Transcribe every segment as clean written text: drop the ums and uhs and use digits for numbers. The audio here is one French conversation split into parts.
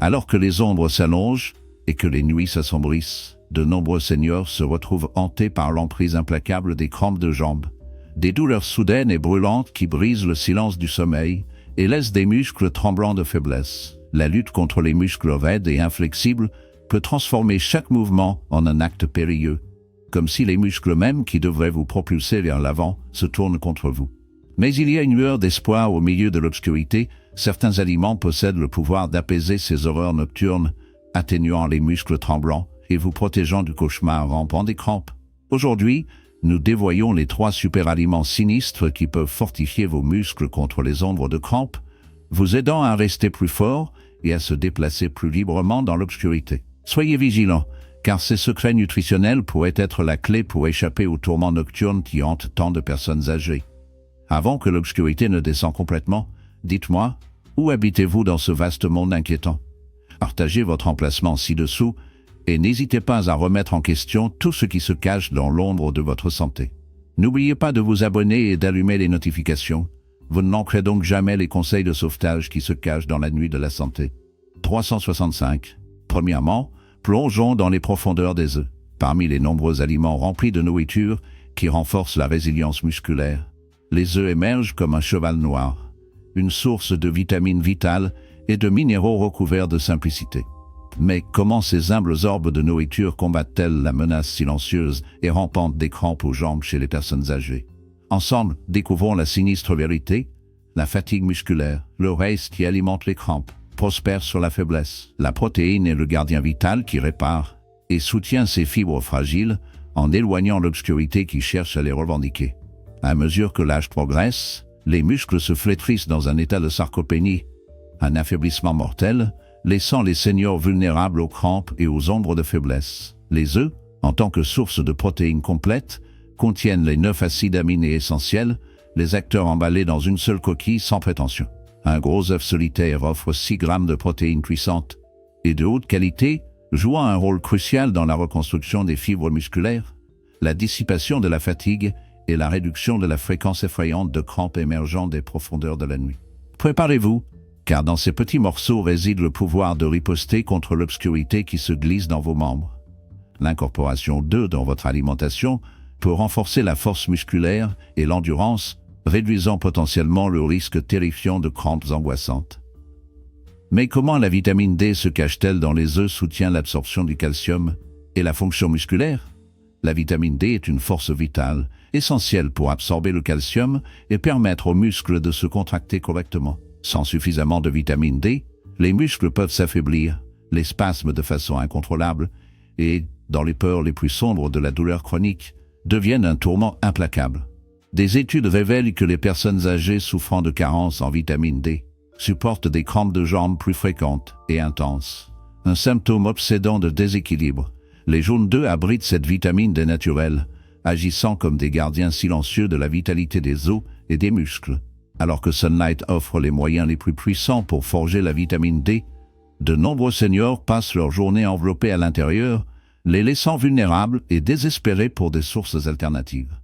Alors que les ombres s'allongent et que les nuits s'assombrissent, de nombreux seniors se retrouvent hantés par l'emprise implacable des crampes de jambes, des douleurs soudaines et brûlantes qui brisent le silence du sommeil et laissent des muscles tremblants de faiblesse. La lutte contre les muscles raides et inflexibles peut transformer chaque mouvement en un acte périlleux, comme si les muscles mêmes qui devraient vous propulser vers l'avant se tournent contre vous. Mais il y a une lueur d'espoir au milieu de l'obscurité. Certains aliments possèdent le pouvoir d'apaiser ces horreurs nocturnes, atténuant les muscles tremblants et vous protégeant du cauchemar rampant des crampes. Aujourd'hui, nous dévoyons les 3 super-aliments sinistres qui peuvent fortifier vos muscles contre les ombres de crampes, vous aidant à rester plus fort et à se déplacer plus librement dans l'obscurité. Soyez vigilants, car ces secrets nutritionnels pourraient être la clé pour échapper aux tourments nocturnes qui hantent tant de personnes âgées. Avant que l'obscurité ne descende complètement, dites-moi, où habitez-vous dans ce vaste monde inquiétant? Partagez votre emplacement ci-dessous et n'hésitez pas à remettre en question tout ce qui se cache dans l'ombre de votre santé. N'oubliez pas de vous abonner et d'allumer les notifications. Vous ne manquerez donc jamais les conseils de sauvetage qui se cachent dans la nuit de la santé. 365. Premièrement, plongeons dans les profondeurs des œufs. Parmi les nombreux aliments remplis de nourriture qui renforcent la résilience musculaire, les œufs émergent comme un cheval noir, une source de vitamines vitales et de minéraux recouverts de simplicité. Mais comment ces humbles orbes de nourriture combattent-elles la menace silencieuse et rampante des crampes aux jambes chez les personnes âgées? Ensemble, découvrons la sinistre vérité. La fatigue musculaire, le reste qui alimente les crampes, prospère sur la faiblesse. La protéine est le gardien vital qui répare et soutient ces fibres fragiles en éloignant l'obscurité qui cherche à les revendiquer. À mesure que l'âge progresse, les muscles se flétrissent dans un état de sarcopénie, un affaiblissement mortel, laissant les seniors vulnérables aux crampes et aux ombres de faiblesse. Les œufs, en tant que source de protéines complètes, contiennent les 9 acides aminés essentiels, les acteurs emballés dans une seule coquille sans prétention. Un gros œuf solitaire offre 6 grammes de protéines puissantes et de haute qualité, jouant un rôle crucial dans la reconstruction des fibres musculaires, la dissipation de la fatigue et la réduction de la fréquence effrayante de crampes émergeant des profondeurs de la nuit. Préparez-vous, car dans ces petits morceaux réside le pouvoir de riposter contre l'obscurité qui se glisse dans vos membres. L'incorporation d'œufs dans votre alimentation peut renforcer la force musculaire et l'endurance, réduisant potentiellement le risque terrifiant de crampes angoissantes. Mais comment la vitamine D se cache-t-elle dans les œufs soutient l'absorption du calcium et la fonction musculaire? La vitamine D est une force vitale, essentielle pour absorber le calcium et permettre aux muscles de se contracter correctement. Sans suffisamment de vitamine D, les muscles peuvent s'affaiblir, les spasmes de façon incontrôlable et, dans les peurs les plus sombres de la douleur chronique, deviennent un tourment implacable. Des études révèlent que les personnes âgées souffrant de carence en vitamine D supportent des crampes de jambes plus fréquentes et intenses, un symptôme obsédant de déséquilibre. Les jaunes d'œufs abritent cette vitamine D naturelle, agissant comme des gardiens silencieux de la vitalité des os et des muscles. Alors que Sunlight offre les moyens les plus puissants pour forger la vitamine D, de nombreux seniors passent leur journée enveloppés à l'intérieur, les laissant vulnérables et désespérés pour des sources alternatives.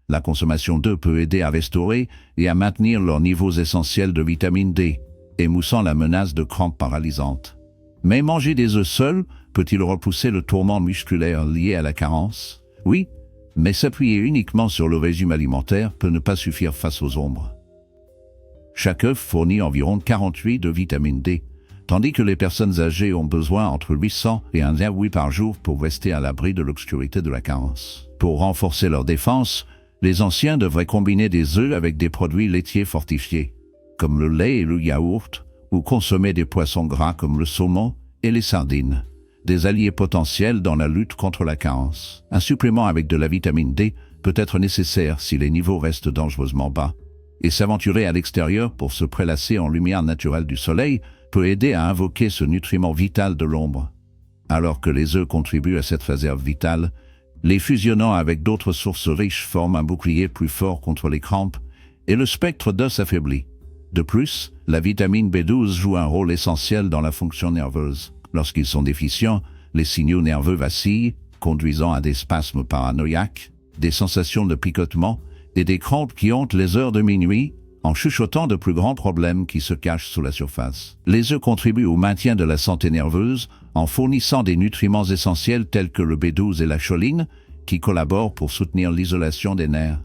La consommation d'œufs peut aider à restaurer et à maintenir leurs niveaux essentiels de vitamine D, émoussant la menace de crampes paralysantes. Mais manger des œufs seuls peut-il repousser le tourment musculaire lié à la carence? Oui, mais s'appuyer uniquement sur le régime alimentaire peut ne pas suffire face aux ombres. Chaque œuf fournit environ 48 de vitamine D, tandis que les personnes âgées ont besoin entre 800 et 1,8 par jour pour rester à l'abri de l'obscurité de la carence. Pour renforcer leur défense, les anciens devraient combiner des œufs avec des produits laitiers fortifiés, comme le lait et le yaourt, ou consommer des poissons gras comme le saumon et les sardines, des alliés potentiels dans la lutte contre la carence. Un supplément avec de la vitamine D peut être nécessaire si les niveaux restent dangereusement bas, et s'aventurer à l'extérieur pour se prélasser en lumière naturelle du soleil peut aider à invoquer ce nutriment vital de l'ombre. Alors que les œufs contribuent à cette réserve vitale, les fusionnant avec d'autres sources riches forment un bouclier plus fort contre les crampes et le spectre d'œufs s'affaiblit. De plus, la vitamine B12 joue un rôle essentiel dans la fonction nerveuse. Lorsqu'ils sont déficients, les signaux nerveux vacillent, conduisant à des spasmes paranoïaques, des sensations de picotement et des crampes qui hantent les heures de minuit, en chuchotant de plus grands problèmes qui se cachent sous la surface. Les œufs contribuent au maintien de la santé nerveuse en fournissant des nutriments essentiels tels que le B12 et la choline, qui collaborent pour soutenir l'isolation des nerfs,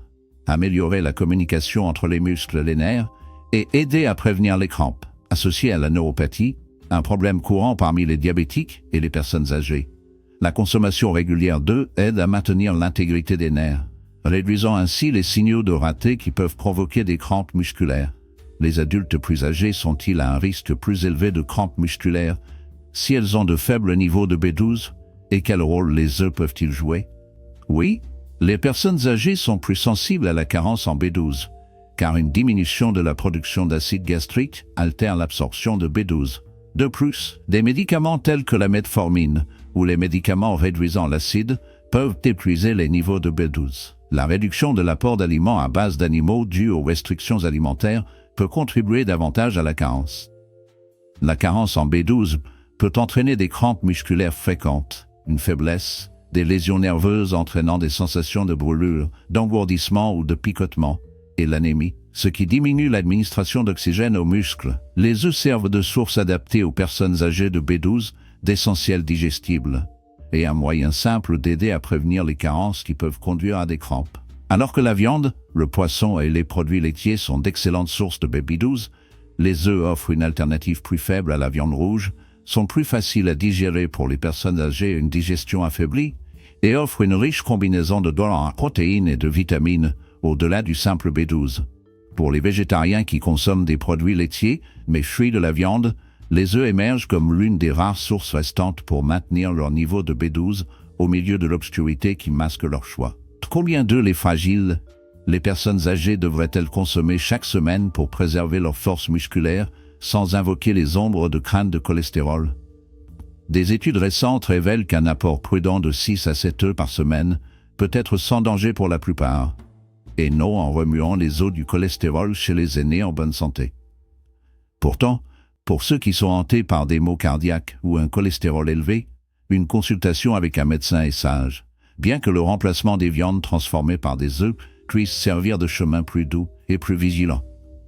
améliorer la communication entre les muscles et les nerfs et aider à prévenir les crampes. Associé à la neuropathie, un problème courant parmi les diabétiques et les personnes âgées. La consommation régulière d'œufs aide à maintenir l'intégrité des nerfs, réduisant ainsi les signaux de raté qui peuvent provoquer des crampes musculaires. Les adultes plus âgés sont-ils à un risque plus élevé de crampes musculaires si elles ont de faibles niveaux de B12? Et quel rôle les œufs peuvent-ils jouer? Oui, les personnes âgées sont plus sensibles à la carence en B12, car une diminution de la production d'acide gastrique altère l'absorption de B12. De plus, des médicaments tels que la metformine ou les médicaments réduisant l'acide peuvent épuiser les niveaux de B12. La réduction de l'apport d'aliments à base d'animaux due aux restrictions alimentaires peut contribuer davantage à la carence. La carence en B12 peut entraîner des crampes musculaires fréquentes, une faiblesse, des lésions nerveuses entraînant des sensations de brûlure, d'engourdissement ou de picotement, et l'anémie, ce qui diminue l'administration d'oxygène aux muscles. Les œufs servent de source adaptée aux personnes âgées de B12, d'essentiels digestibles, et un moyen simple d'aider à prévenir les carences qui peuvent conduire à des crampes. Alors que la viande, le poisson et les produits laitiers sont d'excellentes sources de B12, les œufs offrent une alternative plus faible à la viande rouge, sont plus faciles à digérer pour les personnes âgées et une digestion affaiblie, et offrent une riche combinaison de protéines et de vitamines, au-delà du simple B12. Pour les végétariens qui consomment des produits laitiers, mais fuient de la viande, les œufs émergent comme l'une des rares sources restantes pour maintenir leur niveau de B12 au milieu de l'obscurité qui masque leur choix. Combien d'œufs les fragiles, les personnes âgées devraient-elles consommer chaque semaine pour préserver leur force musculaire sans invoquer les ombres de crainte de cholestérol? Des études récentes révèlent qu'un apport prudent de 6 à 7 œufs par semaine peut être sans danger pour la plupart, et non en remuant les eaux du cholestérol chez les aînés en bonne santé. Pourtant, pour ceux qui sont hantés par des maux cardiaques ou un cholestérol élevé, une consultation avec un médecin est sage, bien que le remplacement des viandes transformées par des œufs puisse servir de chemin plus doux et plus vigilant.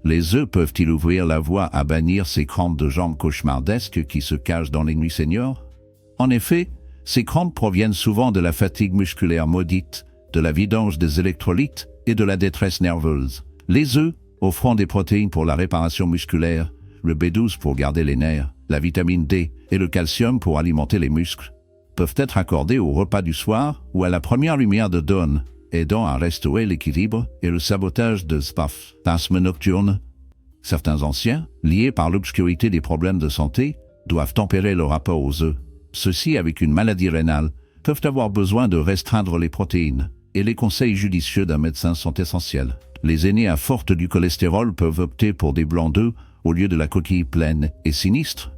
Les œufs peuvent-ils ouvrir la voie à bannir ces crampes de jambes cauchemardesques qui se cachent dans les nuits seniors? En effet, ces crampes proviennent souvent de la fatigue musculaire maudite, de la vidange des électrolytes et de la détresse nerveuse. Les œufs, offrant des protéines pour la réparation musculaire, le B12 pour garder les nerfs, la vitamine D et le calcium pour alimenter les muscles, peuvent être accordés au repas du soir ou à la première lumière de dawn, aidant à restaurer l'équilibre et le sabotage de spasmes nocturnes. Certains anciens, liés par l'obscurité des problèmes de santé, doivent tempérer le rapport aux œufs. Ceux-ci, avec une maladie rénale, peuvent avoir besoin de restreindre les protéines, et les conseils judicieux d'un médecin sont essentiels. Les aînés à forte du cholestérol peuvent opter pour des blancs d'œufs au lieu de la coquille pleine et sinistre,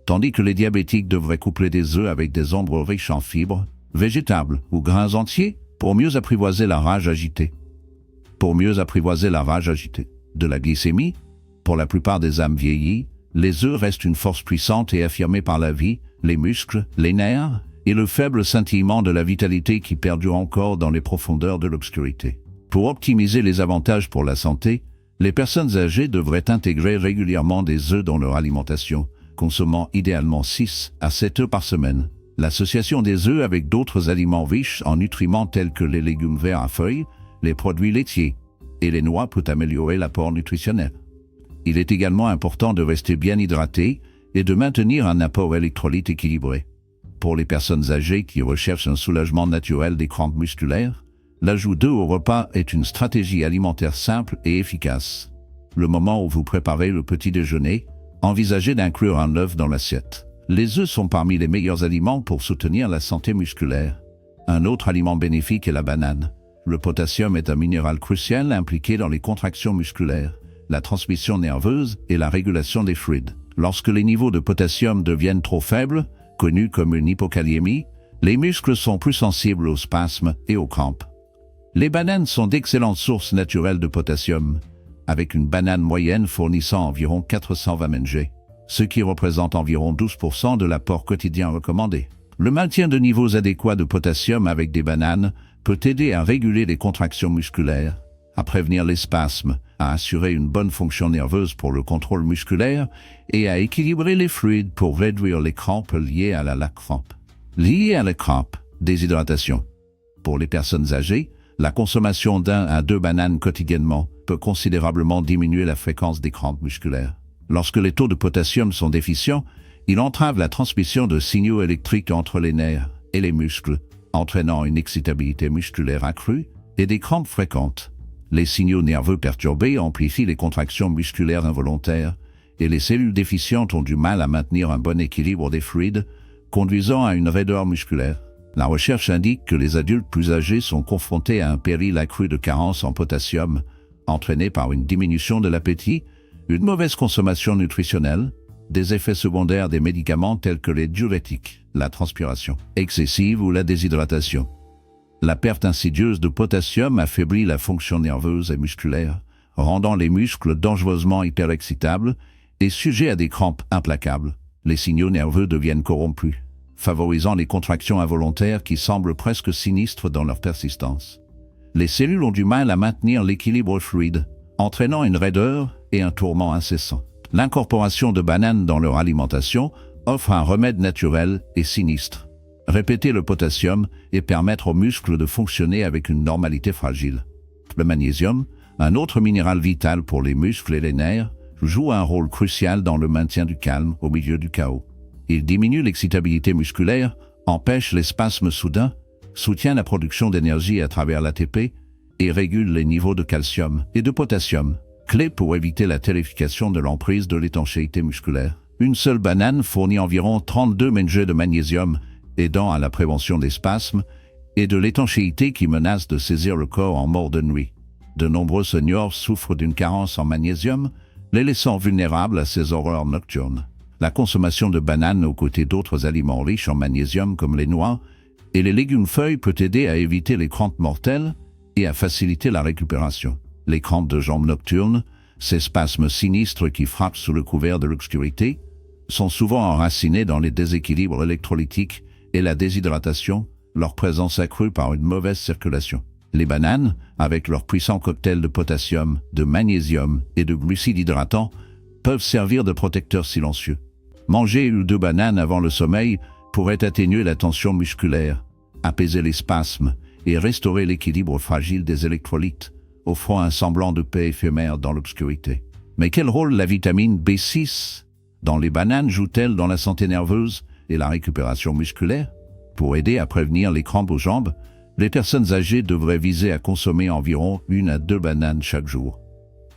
tandis que les diabétiques devraient coupler des œufs avec des ombres riches en fibres, végétables ou grains entiers, pour mieux apprivoiser la rage agitée. De la glycémie, pour la plupart des âmes vieillies, les œufs restent une force puissante et affirmée par la vie, les muscles, les nerfs, et le faible scintillement de la vitalité qui perdure encore dans les profondeurs de l'obscurité. Pour optimiser les avantages pour la santé, les personnes âgées devraient intégrer régulièrement des œufs dans leur alimentation, consommant idéalement 6 à 7 œufs par semaine. L'association des œufs avec d'autres aliments riches en nutriments tels que les légumes verts à feuilles, les produits laitiers et les noix peut améliorer l'apport nutritionnel. Il est également important de rester bien hydraté et de maintenir un apport électrolyte équilibré. Pour les personnes âgées qui recherchent un soulagement naturel des crampes musculaires, l'ajout d'œufs au repas est une stratégie alimentaire simple et efficace. Le moment où vous préparez le petit déjeuner, envisagez d'inclure un œuf dans l'assiette. Les œufs sont parmi les meilleurs aliments pour soutenir la santé musculaire. Un autre aliment bénéfique est la banane. Le potassium est un minéral crucial impliqué dans les contractions musculaires, la transmission nerveuse et la régulation des fluides. Lorsque les niveaux de potassium deviennent trop faibles, connus comme une hypokaliémie, les muscles sont plus sensibles aux spasmes et aux crampes. Les bananes sont d'excellentes sources naturelles de potassium, avec une banane moyenne fournissant environ 420 mg, ce qui représente environ 12% de l'apport quotidien recommandé. Le maintien de niveaux adéquats de potassium avec des bananes peut aider à réguler les contractions musculaires, à prévenir les spasmes, à assurer une bonne fonction nerveuse pour le contrôle musculaire et à équilibrer les fluides pour réduire les crampes liées à la crampe. Liées à la crampe, déshydratation. Pour les personnes âgées, la consommation d'1 à 2 bananes quotidiennement peut considérablement diminuer la fréquence des crampes musculaires. Lorsque les taux de potassium sont déficients, il entrave la transmission de signaux électriques entre les nerfs et les muscles, entraînant une excitabilité musculaire accrue et des crampes fréquentes. Les signaux nerveux perturbés amplifient les contractions musculaires involontaires et les cellules déficientes ont du mal à maintenir un bon équilibre des fluides, conduisant à une raideur musculaire. La recherche indique que les adultes plus âgés sont confrontés à un péril accru de carence en potassium, entraîné par une diminution de l'appétit, une mauvaise consommation nutritionnelle, des effets secondaires des médicaments tels que les diurétiques, la transpiration excessive ou la déshydratation. La perte insidieuse de potassium affaiblit la fonction nerveuse et musculaire, rendant les muscles dangereusement hyperexcitables et sujets à des crampes implacables. Les signaux nerveux deviennent corrompus, favorisant les contractions involontaires qui semblent presque sinistres dans leur persistance. Les cellules ont du mal à maintenir l'équilibre fluide, entraînant une raideur et un tourment incessant. L'incorporation de bananes dans leur alimentation offre un remède naturel et sinistre. Répéter le potassium et permettre aux muscles de fonctionner avec une normalité fragile. Le magnésium, un autre minéral vital pour les muscles et les nerfs, joue un rôle crucial dans le maintien du calme au milieu du chaos. Il diminue l'excitabilité musculaire, empêche les spasmes soudains, soutient la production d'énergie à travers l'ATP et régule les niveaux de calcium et de potassium, clé pour éviter la terrification de l'emprise de l'étanchéité musculaire. Une seule banane fournit environ 32 mg de magnésium, aidant à la prévention des spasmes et de l'étanchéité qui menace de saisir le corps en mort de nuit. De nombreux seniors souffrent d'une carence en magnésium, les laissant vulnérables à ces horreurs nocturnes. La consommation de bananes aux côtés d'autres aliments riches en magnésium comme les noix et les légumes-feuilles peut aider à éviter les crampes mortelles et à faciliter la récupération. Les crampes de jambes nocturnes, ces spasmes sinistres qui frappent sous le couvert de l'obscurité, sont souvent enracinés dans les déséquilibres électrolytiques et la déshydratation, leur présence accrue par une mauvaise circulation. Les bananes, avec leur puissant cocktail de potassium, de magnésium et de glucides hydratants, peuvent servir de protecteurs silencieux. Manger 1 ou 2 bananes avant le sommeil pourrait atténuer la tension musculaire, apaiser les spasmes et restaurer l'équilibre fragile des électrolytes, offrant un semblant de paix éphémère dans l'obscurité. Mais quel rôle la vitamine B6 dans les bananes joue-t-elle dans la santé nerveuse et la récupération musculaire? Pour aider à prévenir les crampes aux jambes, les personnes âgées devraient viser à consommer environ 1 à 2 bananes chaque jour.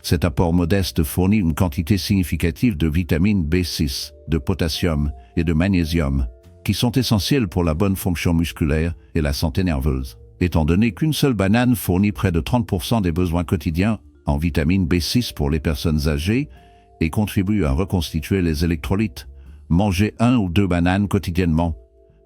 Cet apport modeste fournit une quantité significative de vitamine B6, de potassium et de magnésium, qui sont essentiels pour la bonne fonction musculaire et la santé nerveuse. Étant donné qu'une seule banane fournit près de 30% des besoins quotidiens en vitamine B6 pour les personnes âgées et contribue à reconstituer les électrolytes, manger 1 ou 2 bananes quotidiennement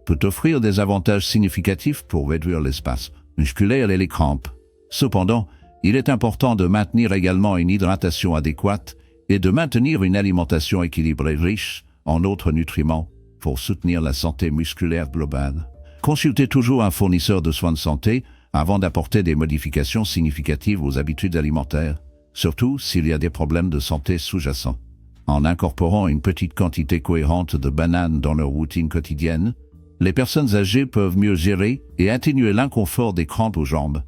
peut offrir des avantages significatifs pour réduire les spasmes musculaires et les crampes. Cependant, il est important de maintenir également une hydratation adéquate et de maintenir une alimentation équilibrée riche en autres nutriments pour soutenir la santé musculaire globale. Consultez toujours un fournisseur de soins de santé avant d'apporter des modifications significatives aux habitudes alimentaires, surtout s'il y a des problèmes de santé sous-jacents. En incorporant une petite quantité cohérente de bananes dans leur routine quotidienne, les personnes âgées peuvent mieux gérer et atténuer l'inconfort des crampes aux jambes,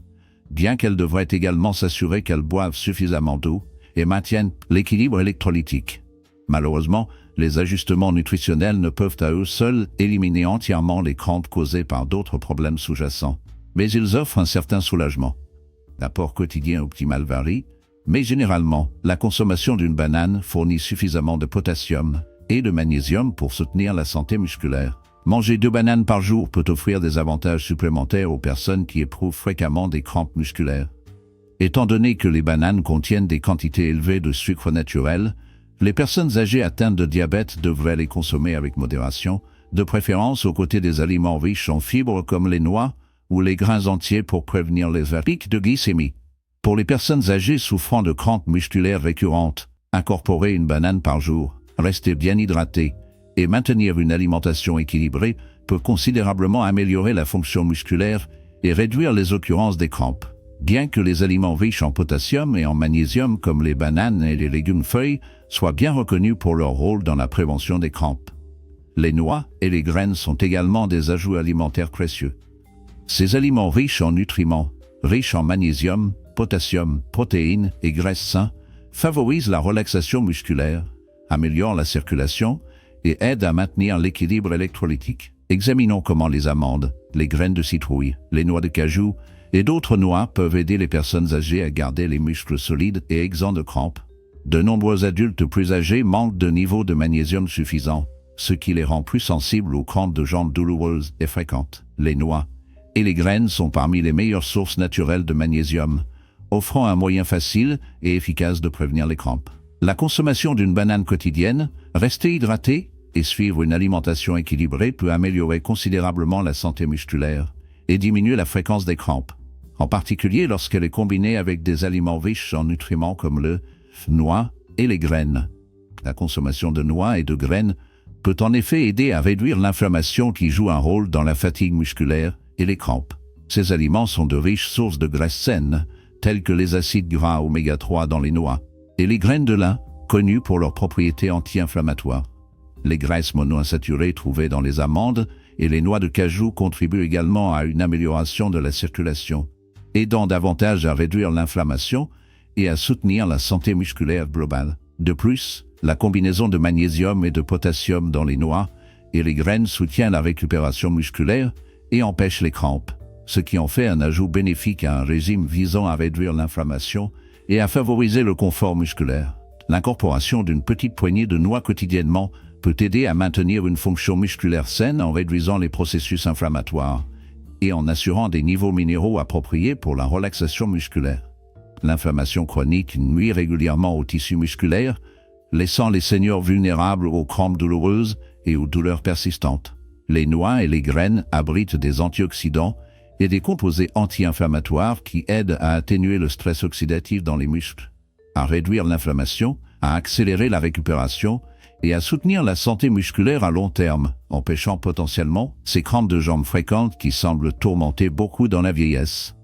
bien qu'elles devraient également s'assurer qu'elles boivent suffisamment d'eau et maintiennent l'équilibre électrolytique. Malheureusement, les ajustements nutritionnels ne peuvent à eux seuls éliminer entièrement les crampes causées par d'autres problèmes sous-jacents, mais ils offrent un certain soulagement. L'apport quotidien optimal varie, mais généralement, la consommation d'une banane fournit suffisamment de potassium et de magnésium pour soutenir la santé musculaire. Manger 2 bananes par jour peut offrir des avantages supplémentaires aux personnes qui éprouvent fréquemment des crampes musculaires. Étant donné que les bananes contiennent des quantités élevées de sucre naturel, les personnes âgées atteintes de diabète devraient les consommer avec modération, de préférence aux côtés des aliments riches en fibres comme les noix ou les grains entiers pour prévenir les pics de glycémie. Pour les personnes âgées souffrant de crampes musculaires récurrentes, incorporer une banane par jour, rester bien hydraté et maintenir une alimentation équilibrée peut considérablement améliorer la fonction musculaire et réduire les occurrences des crampes. Bien que les aliments riches en potassium et en magnésium comme les bananes et les légumes feuilles soient bien reconnus pour leur rôle dans la prévention des crampes, les noix et les graines sont également des ajouts alimentaires précieux. Ces aliments riches en nutriments, riches en magnésium, potassium, protéines et graisses saines, favorisent la relaxation musculaire, améliorent la circulation et aident à maintenir l'équilibre électrolytique. Examinons comment les amandes, les graines de citrouille, les noix de cajou et d'autres noix peuvent aider les personnes âgées à garder les muscles solides et exempts de crampes. De nombreux adultes plus âgés manquent de niveau de magnésium suffisant, ce qui les rend plus sensibles aux crampes de jambes douloureuses et fréquentes. Les noix et les graines sont parmi les meilleures sources naturelles de magnésium, offrant un moyen facile et efficace de prévenir les crampes. La consommation d'une banane quotidienne, rester hydraté et suivre une alimentation équilibrée peut améliorer considérablement la santé musculaire et diminuer la fréquence des crampes, en particulier lorsqu'elle est combinée avec des aliments riches en nutriments comme le noix et les graines. La consommation de noix et de graines peut en effet aider à réduire l'inflammation qui joue un rôle dans la fatigue musculaire et les crampes. Ces aliments sont de riches sources de graisses saines, telles que les acides gras oméga 3 dans les noix, et les graines de lin, connues pour leurs propriétés anti-inflammatoires. Les graisses monoinsaturées trouvées dans les amandes et les noix de cajou contribuent également à une amélioration de la circulation, aidant davantage à réduire l'inflammation et à soutenir la santé musculaire globale. De plus, la combinaison de magnésium et de potassium dans les noix et les graines soutient la récupération musculaire et empêche les crampes, ce qui en fait un ajout bénéfique à un régime visant à réduire l'inflammation et à favoriser le confort musculaire. L'incorporation d'une petite poignée de noix quotidiennement peut aider à maintenir une fonction musculaire saine en réduisant les processus inflammatoires et en assurant des niveaux minéraux appropriés pour la relaxation musculaire. L'inflammation chronique nuit régulièrement au tissu musculaire, laissant les seniors vulnérables aux crampes douloureuses et aux douleurs persistantes. Les noix et les graines abritent des antioxydants et des composés anti-inflammatoires qui aident à atténuer le stress oxydatif dans les muscles, à réduire l'inflammation, à accélérer la récupération et à soutenir la santé musculaire à long terme, empêchant potentiellement ces crampes de jambes fréquentes qui semblent tourmenter beaucoup dans la vieillesse.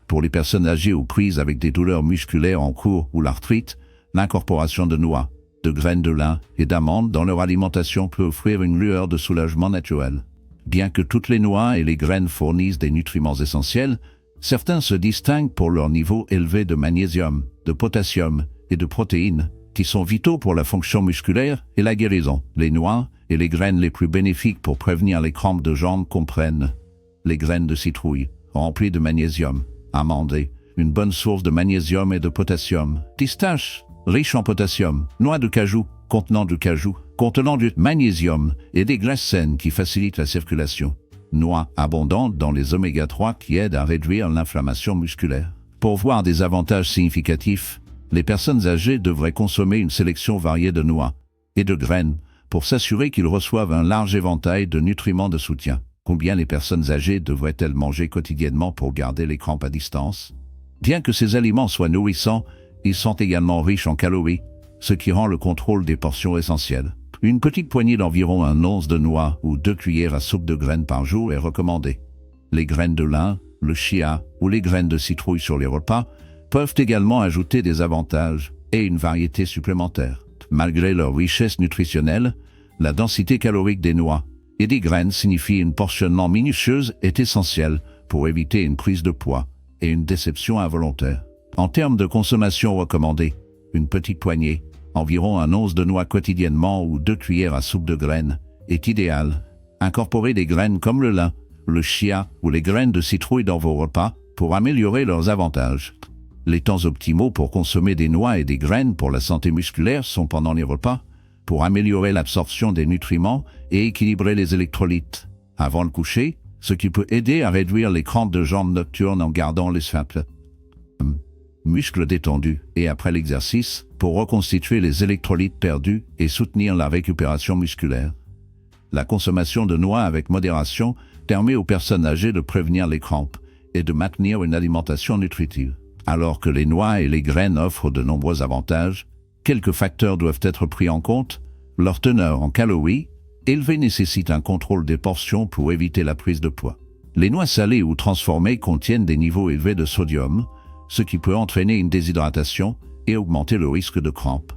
Pour les personnes âgées ou prises avec des douleurs musculaires en cours ou l'arthrite, l'incorporation de noix, de graines de lin et d'amandes dans leur alimentation peut offrir une lueur de soulagement naturel. Bien que toutes les noix et les graines fournissent des nutriments essentiels, certains se distinguent pour leur niveau élevé de magnésium, de potassium et de protéines, qui sont vitaux pour la fonction musculaire et la guérison. Les noix et les graines les plus bénéfiques pour prévenir les crampes de jambes comprennent les graines de citrouille, remplies de magnésium, amandes, une bonne source de magnésium et de potassium, pistaches, riche en potassium, noix de cajou, contenant du magnésium et des graisses saines qui facilitent la circulation, noix abondantes dans les oméga 3 qui aident à réduire l'inflammation musculaire. Pour voir des avantages significatifs, les personnes âgées devraient consommer une sélection variée de noix et de graines pour s'assurer qu'ils reçoivent un large éventail de nutriments de soutien. Combien les personnes âgées devraient-elles manger quotidiennement pour garder les crampes à distance? Bien que ces aliments soient nourrissants, ils sont également riches en calories, ce qui rend le contrôle des portions essentiel. Une petite poignée d'environ 1 once de noix ou 2 cuillères à soupe de graines par jour est recommandée. Les graines de lin, le chia ou les graines de citrouille sur les repas peuvent également ajouter des avantages et une variété supplémentaire. Malgré leur richesse nutritionnelle, la densité calorique des noix et des graines signifie une portionnement minutieuse est essentiel pour éviter une prise de poids et une déception involontaire. En termes de consommation recommandée, une petite poignée, environ 1 once de noix quotidiennement ou 2 cuillères à soupe de graines, est idéal. Incorporez des graines comme le lin, le chia ou les graines de citrouille dans vos repas pour améliorer leurs avantages. Les temps optimaux pour consommer des noix et des graines pour la santé musculaire sont pendant les repas, pour améliorer l'absorption des nutriments et équilibrer les électrolytes. Avant le coucher, ce qui peut aider à réduire les crampes de jambes nocturnes en gardant les muscles détendus, et après l'exercice, pour reconstituer les électrolytes perdus et soutenir la récupération musculaire. La consommation de noix avec modération permet aux personnes âgées de prévenir les crampes et de maintenir une alimentation nutritive. Alors que les noix et les graines offrent de nombreux avantages, quelques facteurs doivent être pris en compte. Leur teneur en calories élevée nécessite un contrôle des portions pour éviter la prise de poids. Les noix salées ou transformées contiennent des niveaux élevés de sodium, ce qui peut entraîner une déshydratation et augmenter le risque de crampes.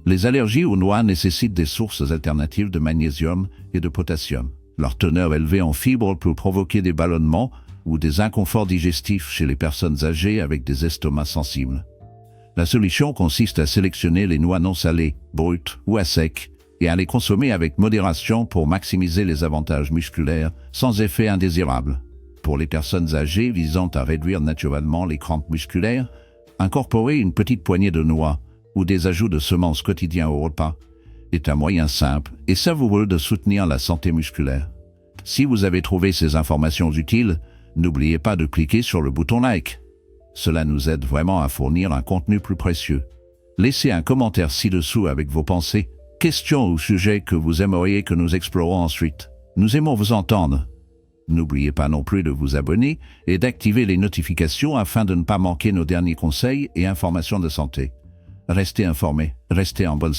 Les allergies aux noix nécessitent des sources alternatives de magnésium et de potassium. Leur teneur élevée en fibres peut provoquer des ballonnements ou des inconforts digestifs chez les personnes âgées avec des estomacs sensibles. La solution consiste à sélectionner les noix non salées, brutes ou à sec, et à les consommer avec modération pour maximiser les avantages musculaires sans effet indésirable. Pour les personnes âgées visant à réduire naturellement les crampes musculaires, incorporer une petite poignée de noix ou des ajouts de semences quotidiens au repas est un moyen simple et savoureux de soutenir la santé musculaire. Si vous avez trouvé ces informations utiles, n'oubliez pas de cliquer sur le bouton like. Cela nous aide vraiment à fournir un contenu plus précieux. Laissez un commentaire ci-dessous avec vos pensées, questions ou sujets que vous aimeriez que nous explorons ensuite. Nous aimons vous entendre. N'oubliez pas non plus de vous abonner et d'activer les notifications afin de ne pas manquer nos derniers conseils et informations de santé. Restez informés, restez en bonne santé.